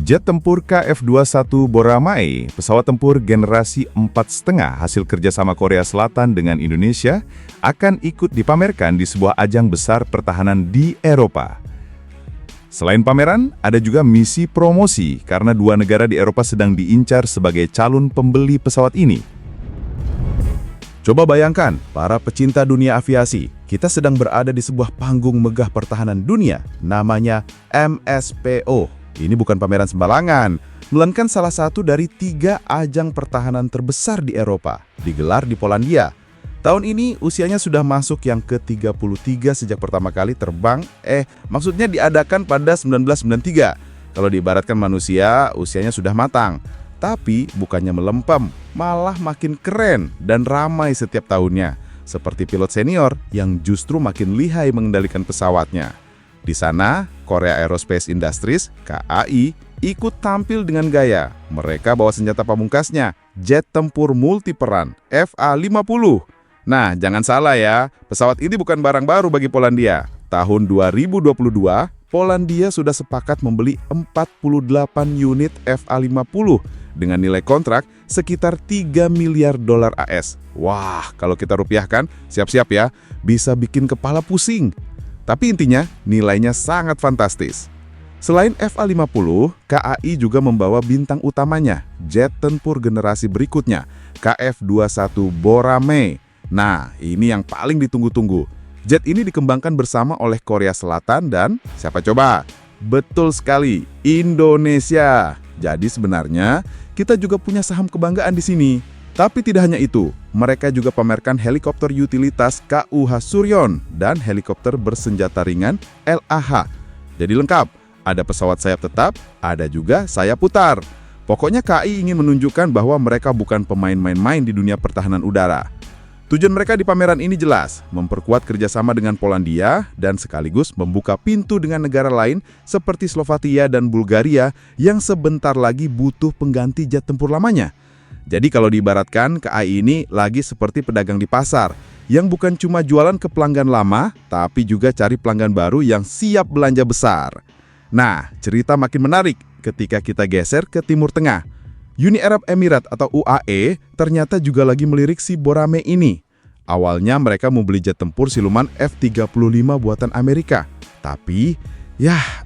Jet tempur KF-21 Boramae, pesawat tempur generasi 4,5 hasil kerjasama Korea Selatan dengan Indonesia, akan ikut dipamerkan di sebuah ajang besar pertahanan di Eropa. Selain pameran, ada juga misi promosi karena dua negara di Eropa sedang diincar sebagai calon pembeli pesawat ini. Coba bayangkan, para pecinta dunia aviasi, kita sedang berada di sebuah panggung megah pertahanan dunia, namanya MSPO. Ini bukan pameran sembarangan, melainkan salah satu dari 3 ajang pertahanan terbesar di Eropa, digelar di Polandia. Tahun ini usianya sudah masuk yang ke-33 sejak pertama kali terbang, maksudnya diadakan pada 1993. Kalau diibaratkan manusia, usianya sudah matang. Tapi bukannya melempem, malah makin keren dan ramai setiap tahunnya. Seperti pilot senior yang justru makin lihai mengendalikan pesawatnya. Di sana, Korea Aerospace Industries (KAI) ikut tampil dengan gaya. Mereka bawa senjata pamungkasnya, jet tempur multiperan FA-50. Nah, jangan salah ya, pesawat ini bukan barang baru bagi Polandia. Tahun 2022, Polandia sudah sepakat membeli 48 unit FA-50 dengan nilai kontrak sekitar 3 miliar dolar AS. Wah, kalau kita rupiahkan, siap-siap ya, bisa bikin kepala pusing. Tapi intinya, nilainya sangat fantastis. Selain FA-50, KAI juga membawa bintang utamanya, jet tempur generasi berikutnya, KF-21 Boramae. Nah, ini yang paling ditunggu-tunggu. Jet ini dikembangkan bersama oleh Korea Selatan dan siapa coba? Betul sekali, Indonesia. Jadi sebenarnya, kita juga punya saham kebanggaan di sini. Tapi tidak hanya itu, mereka juga pamerkan helikopter utilitas KUH Suryon dan helikopter bersenjata ringan LAH. Jadi lengkap, ada pesawat sayap tetap, ada juga sayap putar. Pokoknya KAI ingin menunjukkan bahwa mereka bukan pemain main-main di dunia pertahanan udara. Tujuan mereka di pameran ini jelas, memperkuat kerjasama dengan Polandia dan sekaligus membuka pintu dengan negara lain seperti Slovakia dan Bulgaria yang sebentar lagi butuh pengganti jet tempur lamanya. Jadi kalau diibaratkan, KAI ini lagi seperti pedagang di pasar, yang bukan cuma jualan ke pelanggan lama, tapi juga cari pelanggan baru yang siap belanja besar. Nah, cerita makin menarik ketika kita geser ke Timur Tengah. Uni Arab Emirates atau UAE ternyata juga lagi melirik si Boramae ini. Awalnya mereka mau beli jet tempur siluman F-35 buatan Amerika. Tapi,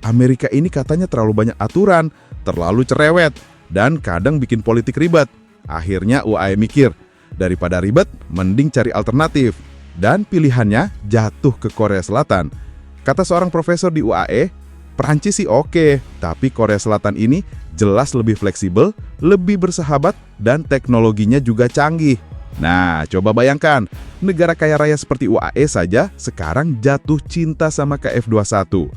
Amerika ini katanya terlalu banyak aturan, terlalu cerewet, dan kadang bikin politik ribet. Akhirnya UAE mikir, daripada ribet, mending cari alternatif. Dan pilihannya jatuh ke Korea Selatan. Kata seorang profesor di UAE, Perancis sih oke, tapi Korea Selatan ini jelas lebih fleksibel, lebih bersahabat, dan teknologinya juga canggih. Nah, coba bayangkan, negara kaya raya seperti UAE saja sekarang jatuh cinta sama KF-21.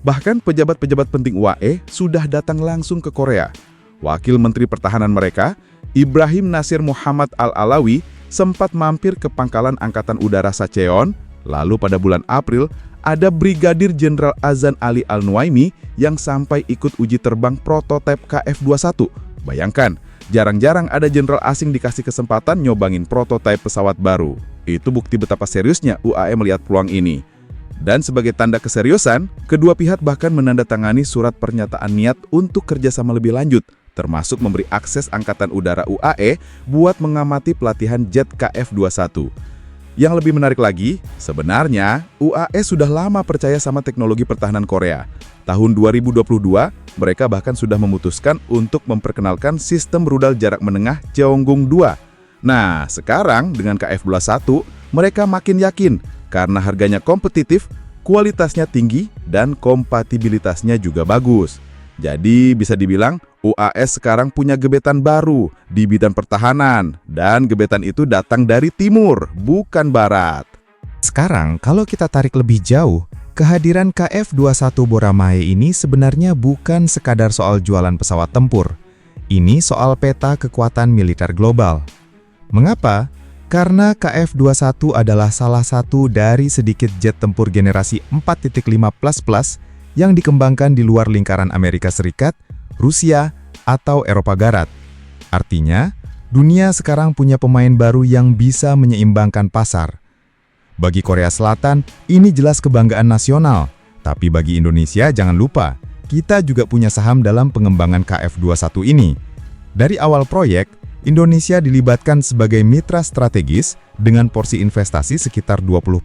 Bahkan pejabat-pejabat penting UAE sudah datang langsung ke Korea. Wakil Menteri Pertahanan mereka, Ibrahim Nasir Muhammad Al-Alawi, sempat mampir ke pangkalan Angkatan Udara Sacheon. Lalu pada bulan April, ada Brigadir Jenderal Azan Ali Al-Nuaimi yang sampai ikut uji terbang prototipe KF-21. Bayangkan, jarang-jarang ada jenderal asing dikasih kesempatan nyobangin prototipe pesawat baru. Itu bukti betapa seriusnya UAE melihat peluang ini. Dan sebagai tanda keseriusan, kedua pihak bahkan menandatangani surat pernyataan niat untuk kerjasama lebih lanjut, termasuk memberi akses Angkatan Udara UAE buat mengamati pelatihan jet KF-21. Yang lebih menarik lagi, sebenarnya UAE sudah lama percaya sama teknologi pertahanan Korea. Tahun 2022, mereka bahkan sudah memutuskan untuk memperkenalkan sistem rudal jarak menengah Cheonggung 2. Nah, sekarang dengan KF-21, mereka makin yakin karena harganya kompetitif, kualitasnya tinggi, dan kompatibilitasnya juga bagus. Jadi bisa dibilang UAE sekarang punya gebetan baru di bidang pertahanan, dan gebetan itu datang dari timur, bukan barat. Sekarang kalau kita tarik lebih jauh, kehadiran KF-21 Boramae ini sebenarnya bukan sekadar soal jualan pesawat tempur. Ini soal peta kekuatan militer global. Mengapa? Karena KF-21 adalah salah satu dari sedikit jet tempur generasi 4.5++ yang dikembangkan di luar lingkaran Amerika Serikat, Rusia, atau Eropa Barat. Artinya, dunia sekarang punya pemain baru yang bisa menyeimbangkan pasar. Bagi Korea Selatan, ini jelas kebanggaan nasional. Tapi bagi Indonesia, jangan lupa, kita juga punya saham dalam pengembangan KF21 ini. Dari awal proyek, Indonesia dilibatkan sebagai mitra strategis dengan porsi investasi sekitar 20%.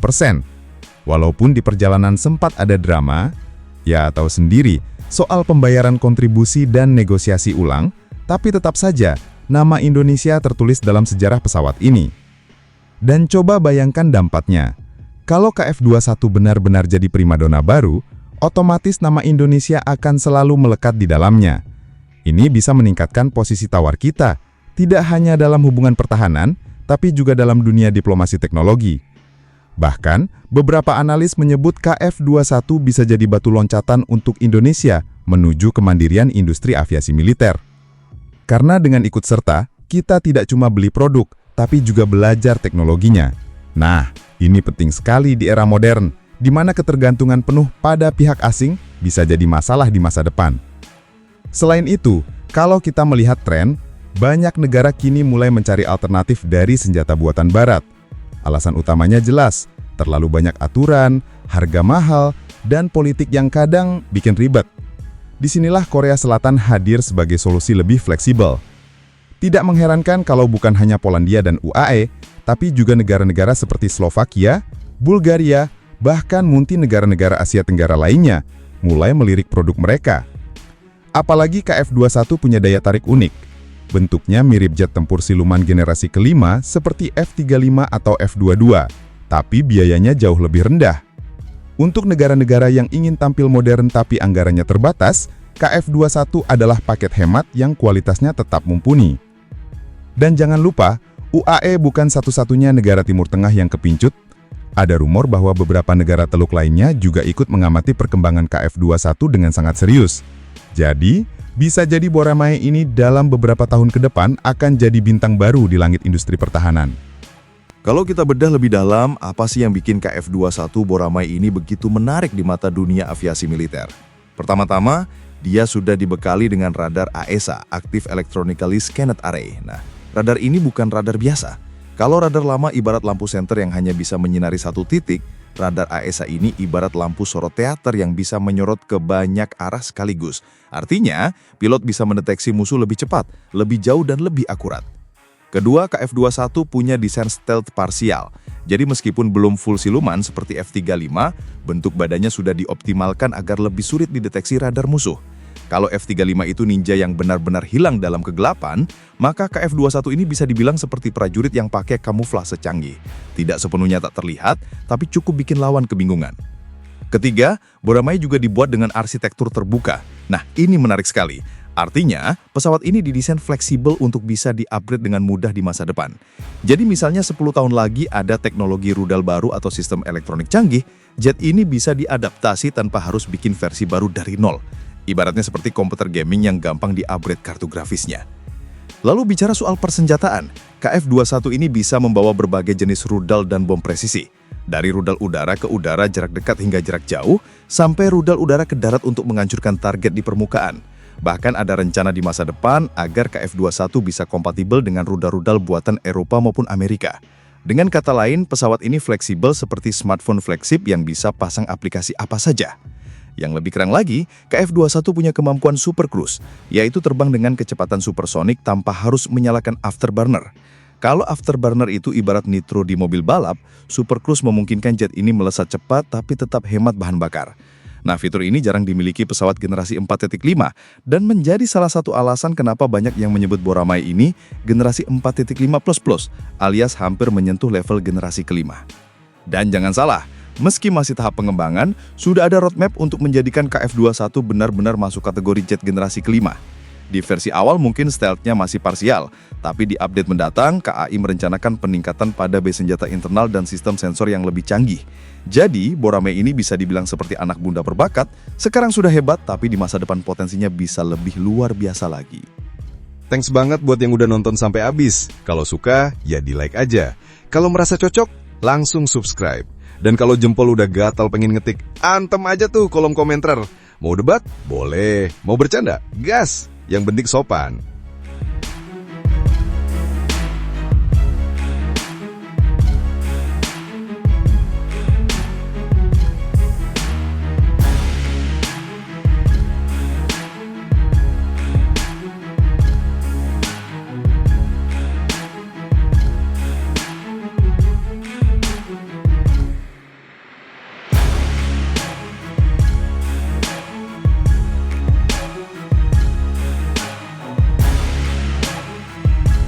Walaupun di perjalanan sempat ada drama, ya tahu sendiri, soal pembayaran kontribusi dan negosiasi ulang, tapi tetap saja nama Indonesia tertulis dalam sejarah pesawat ini. Dan coba bayangkan dampaknya. Kalau KF21 benar-benar jadi primadona baru, otomatis nama Indonesia akan selalu melekat di dalamnya. Ini bisa meningkatkan posisi tawar kita, tidak hanya dalam hubungan pertahanan, tapi juga dalam dunia diplomasi teknologi. Bahkan, beberapa analis menyebut KF21 bisa jadi batu loncatan untuk Indonesia menuju kemandirian industri aviasi militer. Karena dengan ikut serta, kita tidak cuma beli produk, tapi juga belajar teknologinya. Nah, ini penting sekali di era modern, di mana ketergantungan penuh pada pihak asing bisa jadi masalah di masa depan. Selain itu, kalau kita melihat tren, banyak negara kini mulai mencari alternatif dari senjata buatan Barat. Alasan utamanya jelas, terlalu banyak aturan, harga mahal, dan politik yang kadang bikin ribet. Disinilah Korea Selatan hadir sebagai solusi lebih fleksibel. Tidak mengherankan kalau bukan hanya Polandia dan UAE, tapi juga negara-negara seperti Slovakia, Bulgaria, bahkan multi negara-negara Asia Tenggara lainnya mulai melirik produk mereka. Apalagi KF21 punya daya tarik unik. Bentuknya mirip jet tempur siluman generasi kelima seperti F-35 atau F-22, tapi biayanya jauh lebih rendah. Untuk negara-negara yang ingin tampil modern tapi anggarannya terbatas, KF21 adalah paket hemat yang kualitasnya tetap mumpuni. Dan jangan lupa, UAE bukan satu-satunya negara Timur Tengah yang kepincut. Ada rumor bahwa beberapa negara Teluk lainnya juga ikut mengamati perkembangan KF21 dengan sangat serius. Jadi, bisa jadi Boramae ini dalam beberapa tahun ke depan akan jadi bintang baru di langit industri pertahanan. Kalau kita bedah lebih dalam, apa sih yang bikin KF21 Boramae ini begitu menarik di mata dunia aviasi militer? Pertama-tama, dia sudah dibekali dengan radar AESA, Active Electronically Scanned Array. Nah, radar ini bukan radar biasa. Kalau radar lama ibarat lampu senter yang hanya bisa menyinari satu titik, radar AESA ini ibarat lampu sorot teater yang bisa menyorot ke banyak arah sekaligus. Artinya, pilot bisa mendeteksi musuh lebih cepat, lebih jauh dan lebih akurat. Kedua, KF21 punya desain stealth parsial. Jadi meskipun belum full siluman seperti F-35, bentuk badannya sudah dioptimalkan agar lebih sulit dideteksi radar musuh. Kalau F-35 itu ninja yang benar-benar hilang dalam kegelapan, maka KF-21 ini bisa dibilang seperti prajurit yang pakai kamuflase canggih. Tidak sepenuhnya tak terlihat, tapi cukup bikin lawan kebingungan. Ketiga, Boramae juga dibuat dengan arsitektur terbuka. Nah, ini menarik sekali. Artinya, pesawat ini didesain fleksibel untuk bisa di-upgrade dengan mudah di masa depan. Jadi misalnya 10 tahun lagi ada teknologi rudal baru atau sistem elektronik canggih, jet ini bisa diadaptasi tanpa harus bikin versi baru dari nol. Ibaratnya seperti komputer gaming yang gampang di-upgrade kartu grafisnya. Lalu bicara soal persenjataan, KF21 ini bisa membawa berbagai jenis rudal dan bom presisi. Dari rudal udara ke udara jarak dekat hingga jarak jauh, sampai rudal udara ke darat untuk menghancurkan target di permukaan. Bahkan ada rencana di masa depan agar KF21 bisa kompatibel dengan rudal-rudal buatan Eropa maupun Amerika. Dengan kata lain, pesawat ini fleksibel seperti smartphone flagship yang bisa pasang aplikasi apa saja. Yang lebih keren lagi, KF21 punya kemampuan super cruise, yaitu terbang dengan kecepatan supersonik tanpa harus menyalakan afterburner. Kalau afterburner itu ibarat nitro di mobil balap, super cruise memungkinkan jet ini melesat cepat tapi tetap hemat bahan bakar. Nah, fitur ini jarang dimiliki pesawat generasi 4.5 dan menjadi salah satu alasan kenapa banyak yang menyebut Boramae ini generasi 4.5++, alias hampir menyentuh level generasi kelima. Dan jangan salah, meski masih tahap pengembangan, sudah ada roadmap untuk menjadikan KF21 benar-benar masuk kategori jet generasi kelima. Di versi awal mungkin stealth-nya masih parsial, tapi di update mendatang, KAI merencanakan peningkatan pada base senjata internal dan sistem sensor yang lebih canggih. Jadi, Boramae ini bisa dibilang seperti anak bunda berbakat, sekarang sudah hebat, tapi di masa depan potensinya bisa lebih luar biasa lagi. Thanks banget buat yang udah nonton sampai habis. Kalau suka, ya di-like aja. Kalau merasa cocok, langsung subscribe. Dan kalau jempol udah gatal pengen ngetik, antem aja tuh kolom komentar. Mau debat? Boleh. Mau bercanda? Gas! Yang penting sopan.